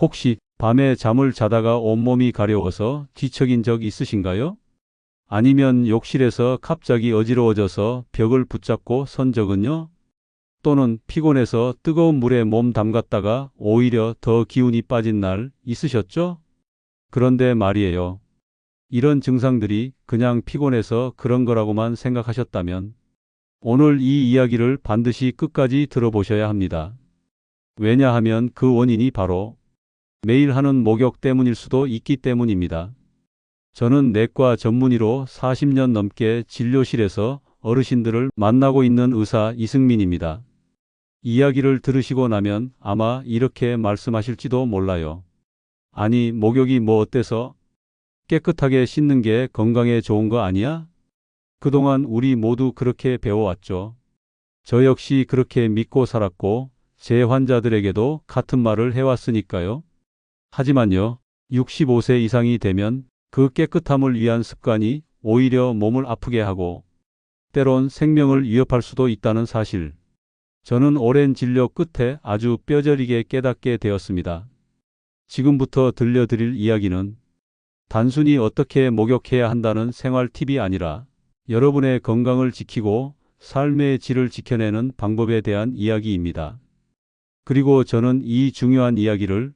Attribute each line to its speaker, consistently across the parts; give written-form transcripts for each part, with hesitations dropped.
Speaker 1: 혹시 밤에 잠을 자다가 온몸이 가려워서 뒤척인 적 있으신가요? 아니면 욕실에서 갑자기 어지러워져서 벽을 붙잡고 선 적은요? 또는 피곤해서 뜨거운 물에 몸 담갔다가 오히려 더 기운이 빠진 날 있으셨죠? 그런데 말이에요. 이런 증상들이 그냥 피곤해서 그런 거라고만 생각하셨다면 오늘 이 이야기를 반드시 끝까지 들어보셔야 합니다. 왜냐하면 그 원인이 바로 매일 하는 목욕 때문일 수도 있기 때문입니다. 저는 내과 전문의로 40년 넘게 진료실에서 어르신들을 만나고 있는 의사 이승민입니다. 이야기를 들으시고 나면 아마 이렇게 말씀하실지도 몰라요. 아니, 목욕이 뭐 어때서? 깨끗하게 씻는 게 건강에 좋은 거 아니야? 그동안 우리 모두 그렇게 배워왔죠. 저 역시 그렇게 믿고 살았고 제 환자들에게도 같은 말을 해왔으니까요. 하지만요, 65세 이상이 되면 그 깨끗함을 위한 습관이 오히려 몸을 아프게 하고 때론 생명을 위협할 수도 있다는 사실. 저는 오랜 진료 끝에 아주 뼈저리게 깨닫게 되었습니다. 지금부터 들려드릴 이야기는 단순히 어떻게 목욕해야 한다는 생활 팁이 아니라 여러분의 건강을 지키고 삶의 질을 지켜내는 방법에 대한 이야기입니다. 그리고 저는 이 중요한 이야기를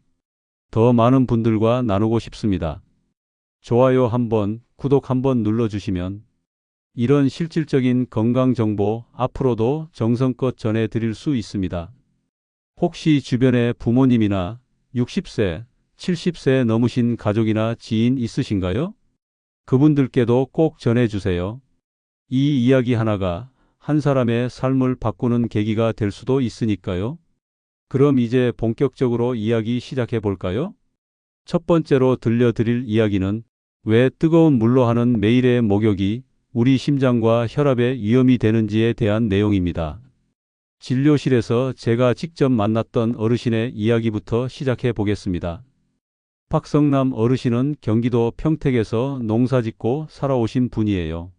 Speaker 1: 더 많은 분들과 나누고 싶습니다. 좋아요 한번, 구독 한번 눌러주시면 이런 실질적인 건강 정보 앞으로도 정성껏 전해드릴 수 있습니다. 혹시 주변에 부모님이나 60세, 70세 넘으신 가족이나 지인 있으신가요? 그분들께도 꼭 전해주세요. 이 이야기 하나가 한 사람의 삶을 바꾸는 계기가 될 수도 있으니까요. 그럼 이제 본격적으로 이야기 시작해 볼까요? 첫 번째로 들려드릴 이야기는 왜 뜨거운 물로 하는 매일의 목욕이 우리 심장과 혈압에 위험이 되는지에 대한 내용입니다. 진료실에서 제가 직접 만났던 어르신의 이야기부터 시작해 보겠습니다. 박성남 어르신은 경기도 평택에서 농사짓고 살아오신 분이에요.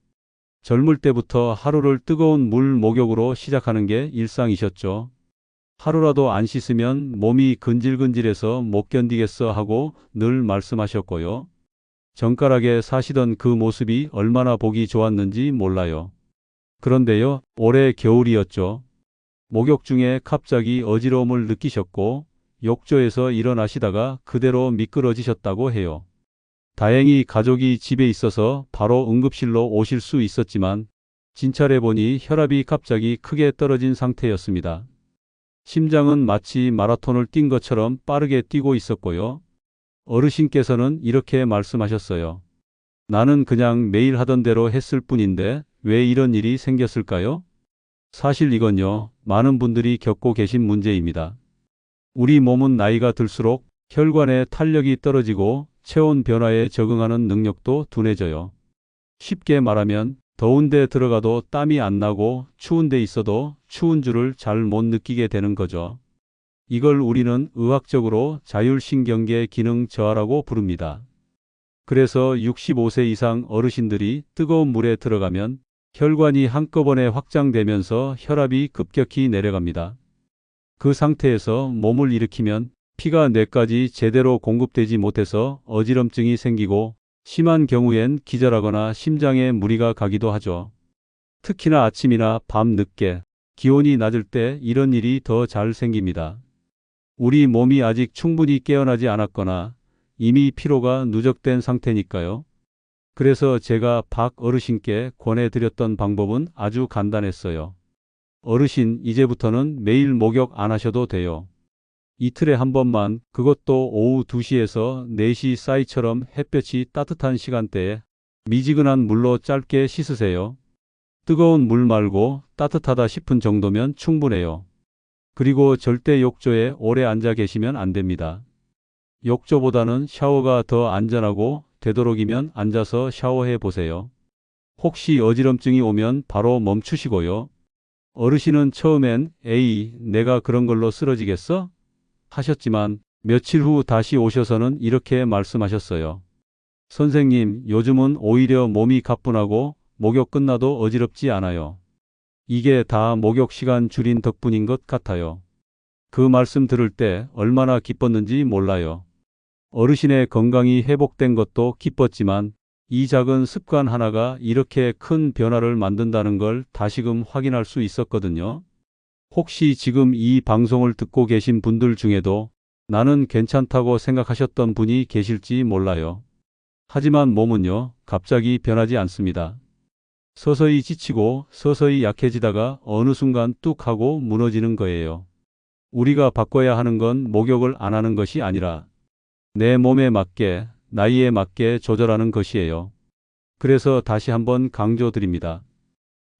Speaker 1: 젊을 때부터 하루를 뜨거운 물 목욕으로 시작하는 게 일상이셨죠. 하루라도 안 씻으면 몸이 근질근질해서 못 견디겠어 하고 늘 말씀하셨고요. 정갈하게 사시던 그 모습이 얼마나 보기 좋았는지 몰라요. 그런데요, 올해 겨울이었죠. 목욕 중에 갑자기 어지러움을 느끼셨고 욕조에서 일어나시다가 그대로 미끄러지셨다고 해요. 다행히 가족이 집에 있어서 바로 응급실로 오실 수 있었지만 진찰해 보니 혈압이 갑자기 크게 떨어진 상태였습니다. 심장은 마치 마라톤을 뛴 것처럼 빠르게 뛰고 있었고요. 어르신께서는 이렇게 말씀하셨어요. 나는 그냥 매일 하던 대로 했을 뿐인데 왜 이런 일이 생겼을까요? 사실 이건요, 많은 분들이 겪고 계신 문제입니다. 우리 몸은 나이가 들수록 혈관의 탄력이 떨어지고 체온 변화에 적응하는 능력도 둔해져요. 쉽게 말하면 더운 데 들어가도 땀이 안 나고 추운 데 있어도 추운 줄을 잘 못 느끼게 되는 거죠. 이걸 우리는 의학적으로 자율신경계 기능 저하라고 부릅니다. 그래서 65세 이상 어르신들이 뜨거운 물에 들어가면 혈관이 한꺼번에 확장되면서 혈압이 급격히 내려갑니다. 그 상태에서 몸을 일으키면 피가 뇌까지 제대로 공급되지 못해서 어지럼증이 생기고 심한 경우엔 기절하거나 심장에 무리가 가기도 하죠. 특히나 아침이나 밤 늦게 기온이 낮을 때 이런 일이 더 잘 생깁니다. 우리 몸이 아직 충분히 깨어나지 않았거나 이미 피로가 누적된 상태니까요. 그래서 제가 박 어르신께 권해드렸던 방법은 아주 간단했어요. 어르신, 이제부터는 매일 목욕 안 하셔도 돼요. 이틀에 한 번만, 그것도 오후 2시에서 4시 사이처럼 햇볕이 따뜻한 시간대에 미지근한 물로 짧게 씻으세요. 뜨거운 물 말고 따뜻하다 싶은 정도면 충분해요. 그리고 절대 욕조에 오래 앉아 계시면 안 됩니다. 욕조보다는 샤워가 더 안전하고 되도록이면 앉아서 샤워해 보세요. 혹시 어지럼증이 오면 바로 멈추시고요. 어르신은 처음엔 에이, 내가 그런 걸로 쓰러지겠어? 하셨지만 며칠 후 다시 오셔서는 이렇게 말씀하셨어요. 선생님, 요즘은 오히려 몸이 가뿐하고 목욕 끝나도 어지럽지 않아요. 이게 다 목욕 시간 줄인 덕분인 것 같아요. 그 말씀 들을 때 얼마나 기뻤는지 몰라요. 어르신의 건강이 회복된 것도 기뻤지만 이 작은 습관 하나가 이렇게 큰 변화를 만든다는 걸 다시금 확인할 수 있었거든요. 혹시 지금 이 방송을 듣고 계신 분들 중에도 나는 괜찮다고 생각하셨던 분이 계실지 몰라요. 하지만 몸은요, 갑자기 변하지 않습니다. 서서히 지치고 서서히 약해지다가 어느 순간 뚝 하고 무너지는 거예요. 우리가 바꿔야 하는 건 목욕을 안 하는 것이 아니라 내 몸에 맞게, 나이에 맞게 조절하는 것이에요. 그래서 다시 한번 강조드립니다.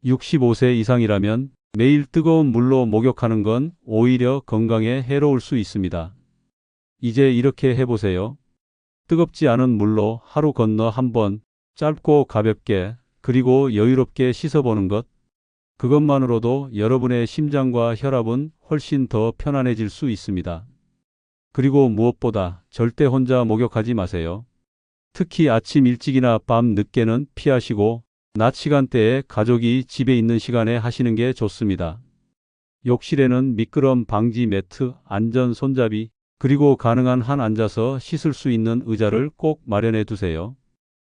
Speaker 1: 65세 이상이라면 매일 뜨거운 물로 목욕하는 건 오히려 건강에 해로울 수 있습니다. 이제 이렇게 해보세요. 뜨겁지 않은 물로 하루 건너 한번 짧고 가볍게 그리고 여유롭게 씻어보는 것. 그것만으로도 여러분의 심장과 혈압은 훨씬 더 편안해질 수 있습니다. 그리고 무엇보다 절대 혼자 목욕하지 마세요. 특히 아침 일찍이나 밤 늦게는 피하시고 낮 시간대에 가족이 집에 있는 시간에 하시는 게 좋습니다. 욕실에는 미끄럼 방지 매트, 안전 손잡이, 그리고 가능한 한 앉아서 씻을 수 있는 의자를 꼭 마련해 두세요.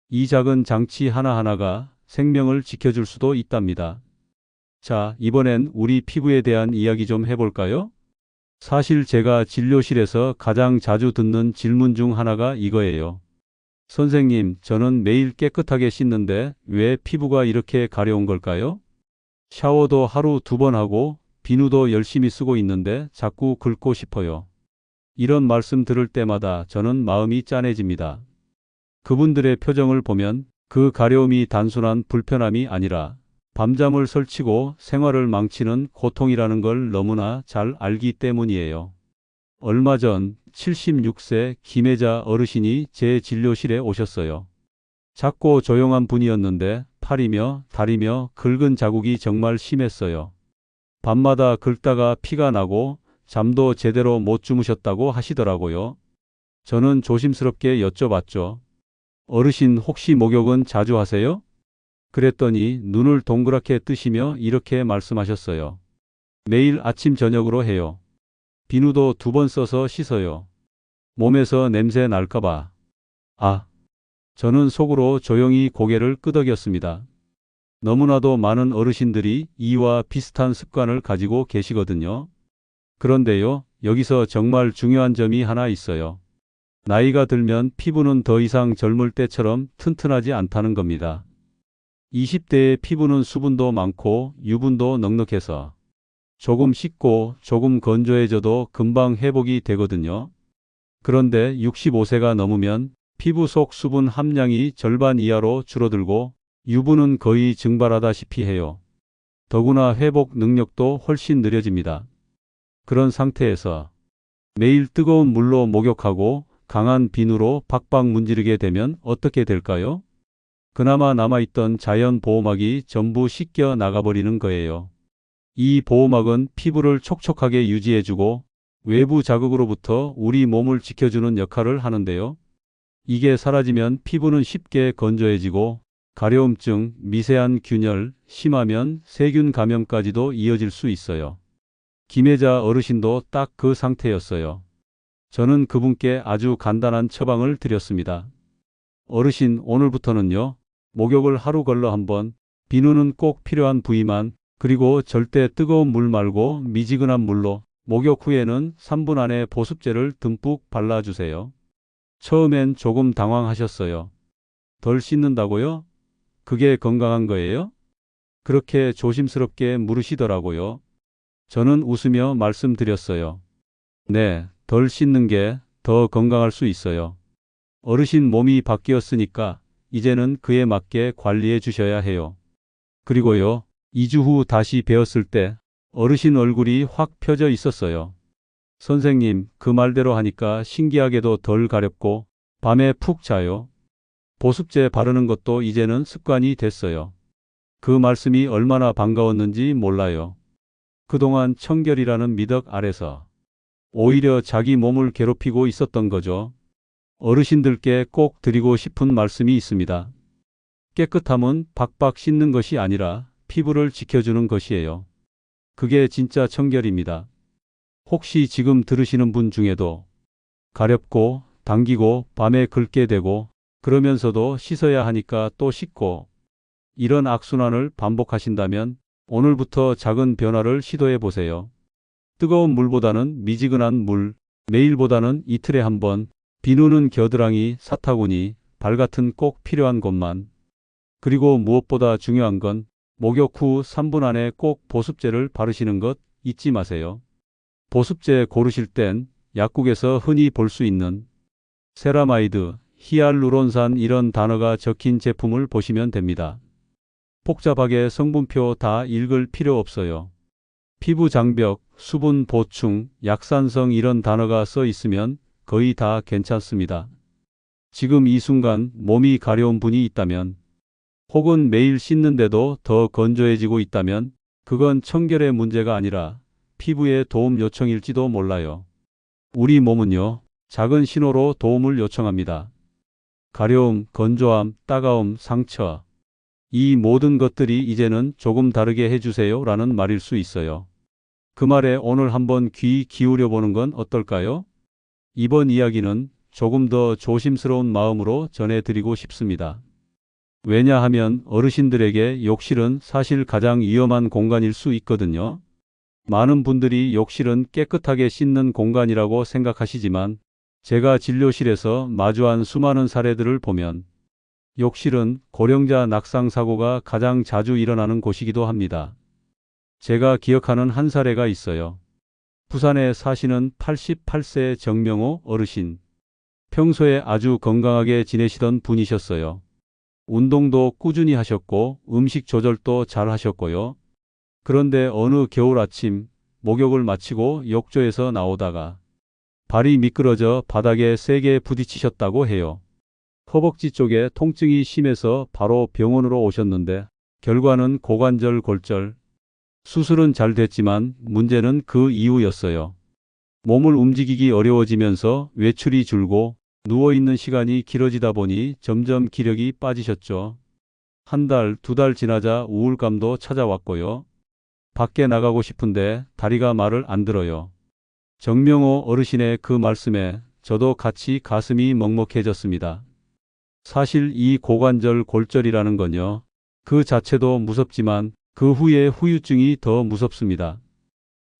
Speaker 1: 이 작은 장치 하나하나가 생명을 지켜줄 수도 있답니다. 자, 이번엔 우리 피부에 대한 이야기 좀 해볼까요? 사실 제가 진료실에서 가장 자주 듣는 질문 중 하나가 이거예요. 선생님, 저는 매일 깨끗하게 씻는데 왜 피부가 이렇게 가려운 걸까요? 샤워도 하루 2번 하고 비누도 열심히 쓰고 있는데 자꾸 긁고 싶어요. 이런 말씀 들을 때마다 저는 마음이 짠해집니다. 그분들의 표정을 보면 그 가려움이 단순한 불편함이 아니라 밤잠을 설치고 생활을 망치는 고통이라는 걸 너무나 잘 알기 때문이에요. 얼마 전 76세 김혜자 어르신이 제 진료실에 오셨어요. 작고 조용한 분이었는데 팔이며 다리며 긁은 자국이 정말 심했어요. 밤마다 긁다가 피가 나고 잠도 제대로 못 주무셨다고 하시더라고요. 저는 조심스럽게 여쭤봤죠. 어르신 혹시 목욕은 자주 하세요? 그랬더니 눈을 동그랗게 뜨시며 이렇게 말씀하셨어요. 매일 아침 저녁으로 해요. 비누도 2번 써서 씻어요. 몸에서 냄새 날까봐. 아, 저는 속으로 조용히 고개를 끄덕였습니다. 너무나도 많은 어르신들이 이와 비슷한 습관을 가지고 계시거든요. 그런데요, 여기서 정말 중요한 점이 하나 있어요. 나이가 들면 피부는 더 이상 젊을 때처럼 튼튼하지 않다는 겁니다. 20대의 피부는 수분도 많고 유분도 넉넉해서 조금 씻고 조금 건조해져도 금방 회복이 되거든요. 그런데 65세가 넘으면 피부 속 수분 함량이 절반 이하로 줄어들고 유분은 거의 증발하다시피 해요. 더구나 회복 능력도 훨씬 느려집니다. 그런 상태에서 매일 뜨거운 물로 목욕하고 강한 비누로 박박 문지르게 되면 어떻게 될까요? 그나마 남아있던 자연 보호막이 전부 씻겨 나가버리는 거예요. 이 보호막은 피부를 촉촉하게 유지해주고 외부 자극으로부터 우리 몸을 지켜주는 역할을 하는데요. 이게 사라지면 피부는 쉽게 건조해지고 가려움증, 미세한 균열, 심하면 세균 감염까지도 이어질 수 있어요. 김혜자 어르신도 딱 그 상태였어요. 저는 그분께 아주 간단한 처방을 드렸습니다. 어르신, 오늘부터는요, 목욕을 하루 걸러 한번, 비누는 꼭 필요한 부위만, 그리고 절대 뜨거운 물 말고 미지근한 물로, 목욕 후에는 3분 안에 보습제를 듬뿍 발라주세요. 처음엔 조금 당황하셨어요. 덜 씻는다고요? 그게 건강한 거예요? 그렇게 조심스럽게 물으시더라고요. 저는 웃으며 말씀드렸어요. 네, 덜 씻는 게 더 건강할 수 있어요. 어르신 몸이 바뀌었으니까 이제는 그에 맞게 관리해 주셔야 해요. 그리고요, 2주 후 다시 뵈었을 때 어르신 얼굴이 확 펴져 있었어요. 선생님, 그 말대로 하니까 신기하게도 덜 가렵고 밤에 푹 자요. 보습제 바르는 것도 이제는 습관이 됐어요. 그 말씀이 얼마나 반가웠는지 몰라요. 그동안 청결이라는 미덕 아래서 오히려 자기 몸을 괴롭히고 있었던 거죠. 어르신들께 꼭 드리고 싶은 말씀이 있습니다. 깨끗함은 박박 씻는 것이 아니라 피부를 지켜주는 것이에요. 그게 진짜 청결입니다. 혹시 지금 들으시는 분 중에도 가렵고 당기고 밤에 긁게 되고 그러면서도 씻어야 하니까 또 씻고 이런 악순환을 반복하신다면 오늘부터 작은 변화를 시도해 보세요. 뜨거운 물보다는 미지근한 물, 매일보다는 이틀에 한 번, 비누는 겨드랑이, 사타구니, 발 같은 꼭 필요한 곳만. 그리고 무엇보다 중요한 건 목욕 후 3분 안에 꼭 보습제를 바르시는 것 잊지 마세요. 보습제 고르실 땐 약국에서 흔히 볼 수 있는 세라마이드, 히알루론산 이런 단어가 적힌 제품을 보시면 됩니다. 복잡하게 성분표 다 읽을 필요 없어요. 피부 장벽, 수분 보충, 약산성 이런 단어가 써 있으면 거의 다 괜찮습니다. 지금 이 순간 몸이 가려운 분이 있다면 혹은 매일 씻는데도 더 건조해지고 있다면 그건 청결의 문제가 아니라 피부의 도움 요청일지도 몰라요. 우리 몸은요, 작은 신호로 도움을 요청합니다. 가려움, 건조함, 따가움, 상처. 이 모든 것들이 이제는 조금 다르게 해주세요 라는 말일 수 있어요. 그 말에 오늘 한번 귀 기울여 보는 건 어떨까요? 이번 이야기는 조금 더 조심스러운 마음으로 전해드리고 싶습니다. 왜냐하면 어르신들에게 욕실은 사실 가장 위험한 공간일 수 있거든요. 많은 분들이 욕실은 깨끗하게 씻는 공간이라고 생각하시지만 제가 진료실에서 마주한 수많은 사례들을 보면 욕실은 고령자 낙상 사고가 가장 자주 일어나는 곳이기도 합니다. 제가 기억하는 한 사례가 있어요. 부산에 사시는 88세 정명호 어르신. 평소에 아주 건강하게 지내시던 분이셨어요. 운동도 꾸준히 하셨고 음식 조절도 잘 하셨고요. 그런데 어느 겨울 아침 목욕을 마치고 욕조에서 나오다가 발이 미끄러져 바닥에 세게 부딪히셨다고 해요. 허벅지 쪽에 통증이 심해서 바로 병원으로 오셨는데 결과는 고관절 골절. 수술은 잘 됐지만 문제는 그 이후였어요. 몸을 움직이기 어려워지면서 외출이 줄고 누워있는 시간이 길어지다 보니 점점 기력이 빠지셨죠. 한 달, 두 달 지나자 우울감도 찾아왔고요. 밖에 나가고 싶은데 다리가 말을 안 들어요. 정명호 어르신의 그 말씀에 저도 같이 가슴이 먹먹해졌습니다. 사실 이 고관절 골절이라는 건요. 그 자체도 무섭지만 그 후에 후유증이 더 무섭습니다.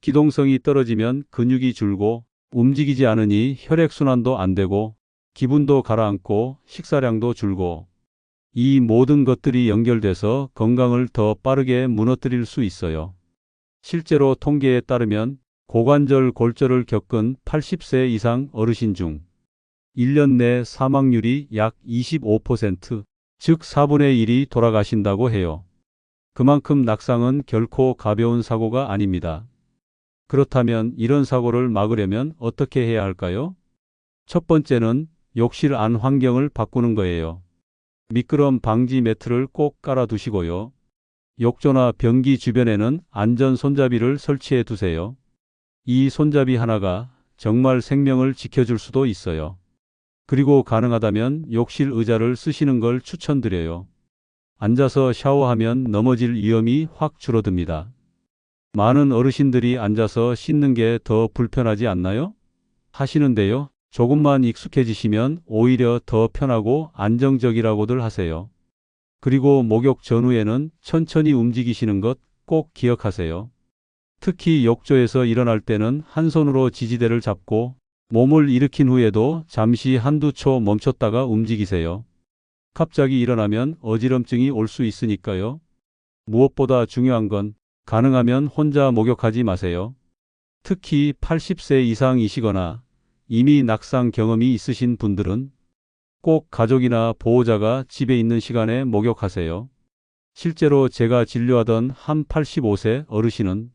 Speaker 1: 기동성이 떨어지면 근육이 줄고 움직이지 않으니 혈액순환도 안 되고 기분도 가라앉고 식사량도 줄고 이 모든 것들이 연결돼서 건강을 더 빠르게 무너뜨릴 수 있어요. 실제로 통계에 따르면 고관절 골절을 겪은 80세 이상 어르신 중 1년 내 사망률이 약 25%, 즉 4분의 1이 돌아가신다고 해요. 그만큼 낙상은 결코 가벼운 사고가 아닙니다. 그렇다면 이런 사고를 막으려면 어떻게 해야 할까요? 첫 번째는 욕실 안 환경을 바꾸는 거예요. 미끄럼 방지 매트를 꼭 깔아두시고요. 욕조나 변기 주변에는 안전 손잡이를 설치해 두세요. 이 손잡이 하나가 정말 생명을 지켜줄 수도 있어요. 그리고 가능하다면 욕실 의자를 쓰시는 걸 추천드려요. 앉아서 샤워하면 넘어질 위험이 확 줄어듭니다. 많은 어르신들이 앉아서 씻는 게 더 불편하지 않나요? 하시는데요. 조금만 익숙해지시면 오히려 더 편하고 안정적이라고들 하세요. 그리고 목욕 전후에는 천천히 움직이시는 것 꼭 기억하세요. 특히 욕조에서 일어날 때는 한 손으로 지지대를 잡고 몸을 일으킨 후에도 잠시 한두 초 멈췄다가 움직이세요. 갑자기 일어나면 어지럼증이 올 수 있으니까요. 무엇보다 중요한 건 가능하면 혼자 목욕하지 마세요. 특히 80세 이상이시거나 이미 낙상 경험이 있으신 분들은 꼭 가족이나 보호자가 집에 있는 시간에 목욕하세요. 실제로 제가 진료하던 한 85세 어르신은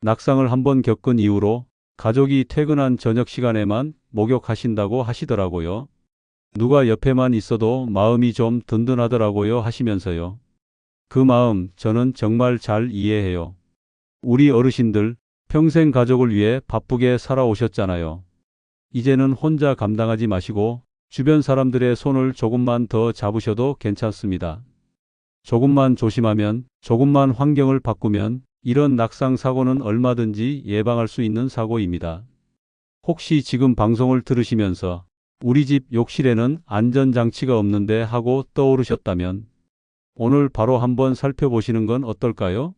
Speaker 1: 낙상을 한번 겪은 이후로 가족이 퇴근한 저녁 시간에만 목욕하신다고 하시더라고요. 누가 옆에만 있어도 마음이 좀 든든하더라고요 하시면서요. 그 마음 저는 정말 잘 이해해요. 우리 어르신들 평생 가족을 위해 바쁘게 살아오셨잖아요. 이제는 혼자 감당하지 마시고 주변 사람들의 손을 조금만 더 잡으셔도 괜찮습니다. 조금만 조심하면, 조금만 환경을 바꾸면 이런 낙상 사고는 얼마든지 예방할 수 있는 사고입니다. 혹시 지금 방송을 들으시면서 우리 집 욕실에는 안전장치가 없는데 하고 떠오르셨다면 오늘 바로 한번 살펴보시는 건 어떨까요?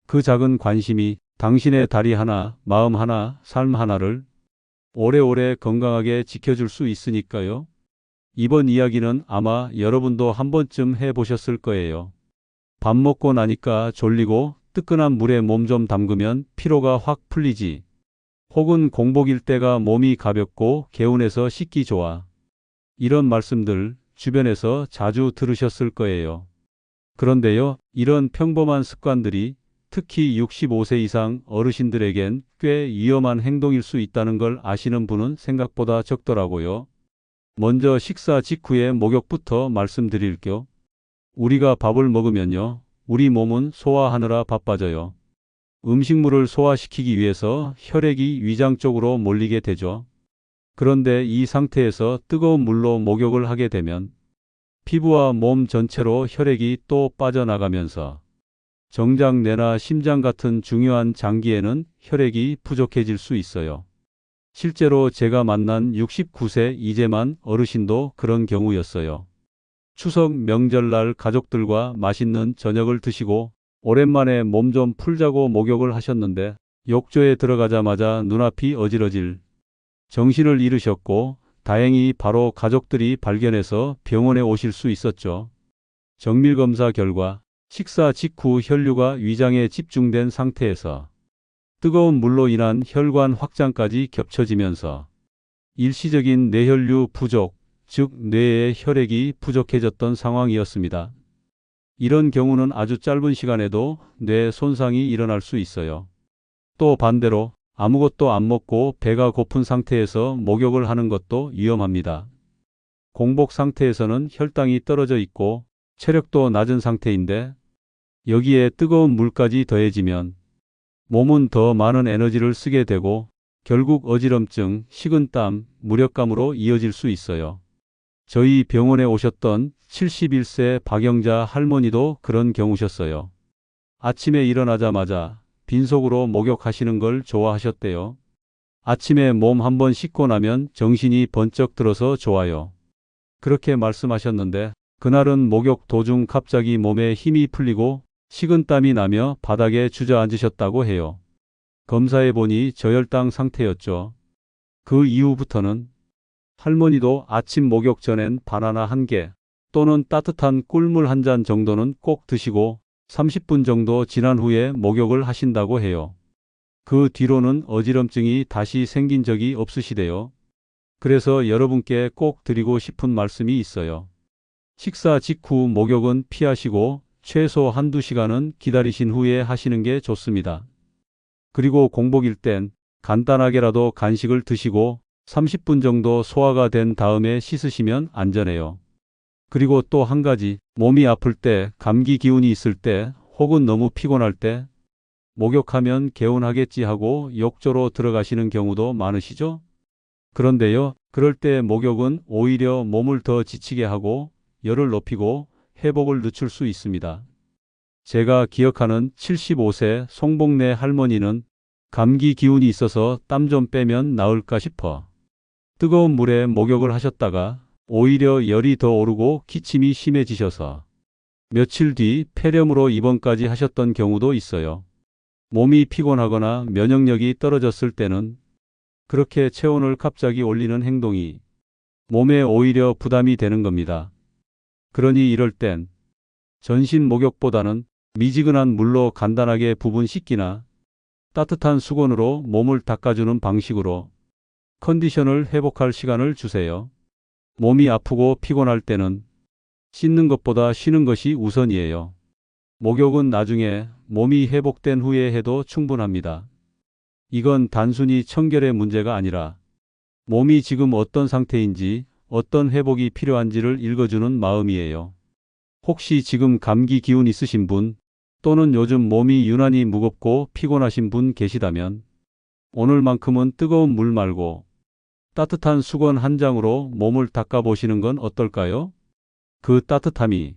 Speaker 1: 그 작은 관심이 당신의 다리 하나, 마음 하나, 삶 하나를 오래오래 건강하게 지켜줄 수 있으니까요. 이번 이야기는 아마 여러분도 한 번쯤 해보셨을 거예요. 밥 먹고 나니까 졸리고 뜨끈한 물에 몸 좀 담그면 피로가 확 풀리지. 혹은 공복일 때가 몸이 가볍고 개운해서 씻기 좋아. 이런 말씀들 주변에서 자주 들으셨을 거예요. 그런데요, 이런 평범한 습관들이 특히 65세 이상 어르신들에겐 꽤 위험한 행동일 수 있다는 걸 아시는 분은 생각보다 적더라고요. 먼저 식사 직후에 목욕부터 말씀드릴게요. 우리가 밥을 먹으면요, 우리 몸은 소화하느라 바빠져요. 음식물을 소화시키기 위해서 혈액이 위장 쪽으로 몰리게 되죠. 그런데 이 상태에서 뜨거운 물로 목욕을 하게 되면 피부와 몸 전체로 혈액이 또 빠져나가면서 정장, 뇌나 심장 같은 중요한 장기에는 혈액이 부족해질 수 있어요. 실제로 제가 만난 69세 이재만 어르신도 그런 경우였어요. 추석 명절날 가족들과 맛있는 저녁을 드시고 오랜만에 몸 좀 풀자고 목욕을 하셨는데 욕조에 들어가자마자 눈앞이 어지러질 정신을 잃으셨고 다행히 바로 가족들이 발견해서 병원에 오실 수 있었죠. 정밀검사 결과 식사 직후 혈류가 위장에 집중된 상태에서 뜨거운 물로 인한 혈관 확장까지 겹쳐지면서 일시적인 뇌혈류 부족, 즉 뇌의 혈액이 부족해졌던 상황이었습니다. 이런 경우는 아주 짧은 시간에도 뇌 손상이 일어날 수 있어요. 또 반대로 아무것도 안 먹고 배가 고픈 상태에서 목욕을 하는 것도 위험합니다. 공복 상태에서는 혈당이 떨어져 있고 체력도 낮은 상태인데 여기에 뜨거운 물까지 더해지면 몸은 더 많은 에너지를 쓰게 되고 결국 어지럼증, 식은땀, 무력감으로 이어질 수 있어요. 저희 병원에 오셨던 71세 박영자 할머니도 그런 경우셨어요. 아침에 일어나자마자 빈속으로 목욕하시는 걸 좋아하셨대요. 아침에 몸 한번 씻고 나면 정신이 번쩍 들어서 좋아요. 그렇게 말씀하셨는데 그날은 목욕 도중 갑자기 몸에 힘이 풀리고 식은땀이 나며 바닥에 주저앉으셨다고 해요. 검사해보니 저혈당 상태였죠. 그 이후부터는 할머니도 아침 목욕 전엔 바나나 1개 또는 따뜻한 꿀물 1잔 정도는 꼭 드시고 30분 정도 지난 후에 목욕을 하신다고 해요. 그 뒤로는 어지럼증이 다시 생긴 적이 없으시대요. 그래서 여러분께 꼭 드리고 싶은 말씀이 있어요. 식사 직후 목욕은 피하시고 최소 한두 시간은 기다리신 후에 하시는 게 좋습니다. 그리고 공복일 땐 간단하게라도 간식을 드시고 30분 정도 소화가 된 다음에 씻으시면 안전해요. 그리고 또 한 가지, 몸이 아플 때, 감기 기운이 있을 때, 혹은 너무 피곤할 때 목욕하면 개운하겠지 하고 욕조로 들어가시는 경우도 많으시죠? 그런데요, 그럴 때 목욕은 오히려 몸을 더 지치게 하고 열을 높이고 회복을 늦출 수 있습니다. 제가 기억하는 75세 송복래 할머니는 감기 기운이 있어서 땀 좀 빼면 나을까 싶어 뜨거운 물에 목욕을 하셨다가 오히려 열이 더 오르고 기침이 심해지셔서 며칠 뒤 폐렴으로 입원까지 하셨던 경우도 있어요. 몸이 피곤하거나 면역력이 떨어졌을 때는 그렇게 체온을 갑자기 올리는 행동이 몸에 오히려 부담이 되는 겁니다. 그러니 이럴 땐 전신 목욕보다는 미지근한 물로 간단하게 부분 씻기나 따뜻한 수건으로 몸을 닦아주는 방식으로 컨디션을 회복할 시간을 주세요. 몸이 아프고 피곤할 때는 씻는 것보다 쉬는 것이 우선이에요. 목욕은 나중에 몸이 회복된 후에 해도 충분합니다. 이건 단순히 청결의 문제가 아니라 몸이 지금 어떤 상태인지 어떤 회복이 필요한지를 읽어주는 마음이에요. 혹시 지금 감기 기운 있으신 분 또는 요즘 몸이 유난히 무겁고 피곤하신 분 계시다면 오늘만큼은 뜨거운 물 말고 따뜻한 수건 1장으로 몸을 닦아보시는 건 어떨까요? 그 따뜻함이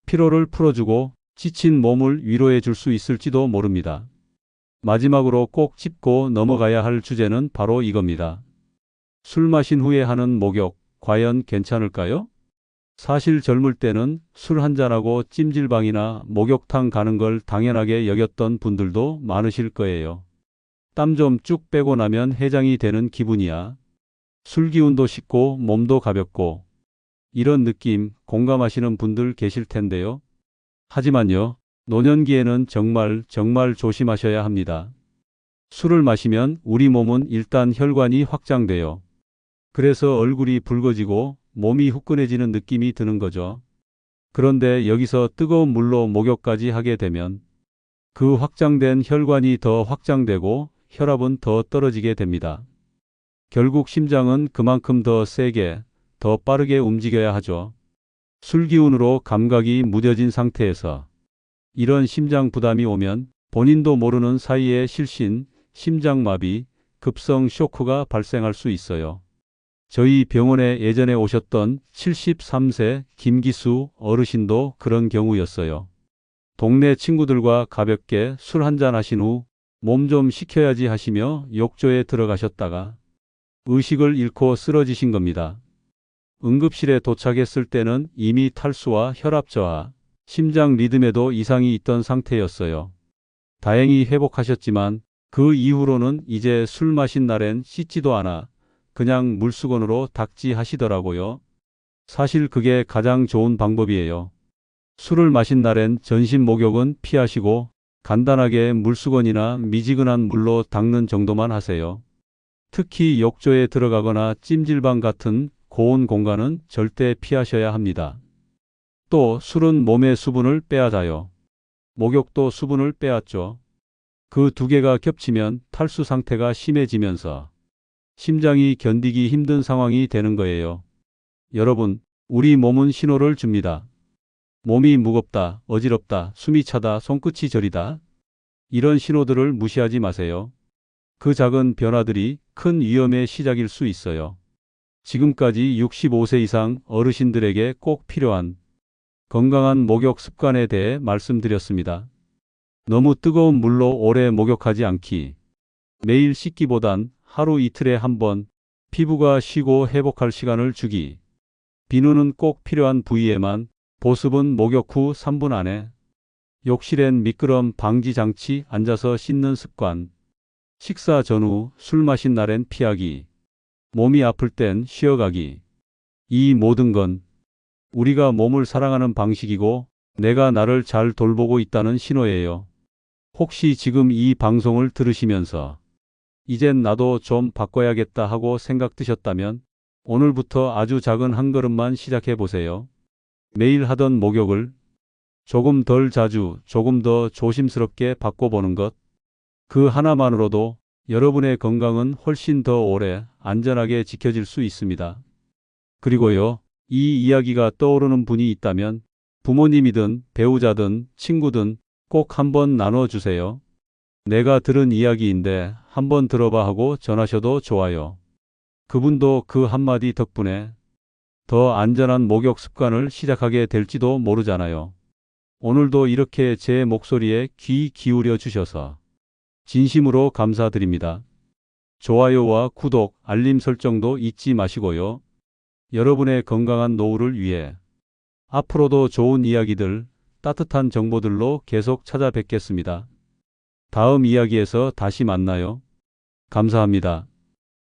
Speaker 1: 피로를 풀어주고 지친 몸을 위로해 줄 수 있을지도 모릅니다. 마지막으로 꼭 짚고 넘어가야 할 주제는 바로 이겁니다. 술 마신 후에 하는 목욕, 과연 괜찮을까요? 사실 젊을 때는 술 한잔하고 찜질방이나 목욕탕 가는 걸 당연하게 여겼던 분들도 많으실 거예요. 땀 좀 쭉 빼고 나면 해장이 되는 기분이야. 술 기운도 식고 몸도 가볍고 이런 느낌 공감하시는 분들 계실 텐데요. 하지만요, 노년기에는 정말 조심하셔야 합니다. 술을 마시면 우리 몸은 일단 혈관이 확장돼요. 그래서 얼굴이 붉어지고 몸이 후끈해지는 느낌이 드는 거죠. 그런데 여기서 뜨거운 물로 목욕까지 하게 되면 그 확장된 혈관이 더 확장되고 혈압은 더 떨어지게 됩니다. 결국 심장은 그만큼 더 세게, 더 빠르게 움직여야 하죠. 술 기운으로 감각이 무뎌진 상태에서 이런 심장 부담이 오면 본인도 모르는 사이에 실신, 심장마비, 급성 쇼크가 발생할 수 있어요. 저희 병원에 예전에 오셨던 73세 김기수 어르신도 그런 경우였어요. 동네 친구들과 가볍게 술 한잔 하신 후 몸 좀 식혀야지 하시며 욕조에 들어가셨다가 의식을 잃고 쓰러지신 겁니다. 응급실에 도착했을 때는 이미 탈수와 혈압 저하, 심장 리듬에도 이상이 있던 상태였어요. 다행히 회복하셨지만 그 이후로는 이제 술 마신 날엔 씻지도 않아 그냥 물수건으로 닦지 하시더라고요. 사실 그게 가장 좋은 방법이에요. 술을 마신 날엔 전신 목욕은 피하시고 간단하게 물수건이나 미지근한 물로 닦는 정도만 하세요. 특히 욕조에 들어가거나 찜질방 같은 고온 공간은 절대 피하셔야 합니다. 또 술은 몸의 수분을 빼앗아요. 목욕도 수분을 빼앗죠. 그 두 개가 겹치면 탈수 상태가 심해지면서 심장이 견디기 힘든 상황이 되는 거예요. 여러분, 우리 몸은 신호를 줍니다. 몸이 무겁다, 어지럽다, 숨이 차다, 손끝이 저리다. 이런 신호들을 무시하지 마세요. 그 작은 변화들이 큰 위험의 시작일 수 있어요. 지금까지 65세 이상 어르신들에게 꼭 필요한 건강한 목욕 습관에 대해 말씀드렸습니다. 너무 뜨거운 물로 오래 목욕하지 않기. 매일 씻기보단 하루 이틀에 한 번 피부가 쉬고 회복할 시간을 주기. 비누는 꼭 필요한 부위에만, 보습은 목욕 후 3분 안에. 욕실엔 미끄럼 방지 장치 앉아서 씻는 습관. 식사 전후 술 마신 날엔 피하기. 몸이 아플 땐 쉬어가기. 이 모든 건 우리가 몸을 사랑하는 방식이고 내가 나를 잘 돌보고 있다는 신호예요. 혹시 지금 이 방송을 들으시면서 이젠 나도 좀 바꿔야겠다 하고 생각 드셨다면 오늘부터 아주 작은 한 걸음만 시작해 보세요. 매일 하던 목욕을 조금 덜 자주, 조금 더 조심스럽게 바꿔보는 것. 그 하나만으로도 여러분의 건강은 훨씬 더 오래 안전하게 지켜질 수 있습니다. 그리고요, 이 이야기가 떠오르는 분이 있다면 부모님이든 배우자든 친구든 꼭 한번 나눠주세요. 내가 들은 이야기인데 한번 들어봐 하고 전하셔도 좋아요. 그분도 그 한마디 덕분에 더 안전한 목욕 습관을 시작하게 될지도 모르잖아요. 오늘도 이렇게 제 목소리에 귀 기울여 주셔서 진심으로 감사드립니다. 좋아요와 구독, 알림 설정도 잊지 마시고요. 여러분의 건강한 노후를 위해 앞으로도 좋은 이야기들, 따뜻한 정보들로 계속 찾아뵙겠습니다. 다음 이야기에서 다시 만나요. 감사합니다.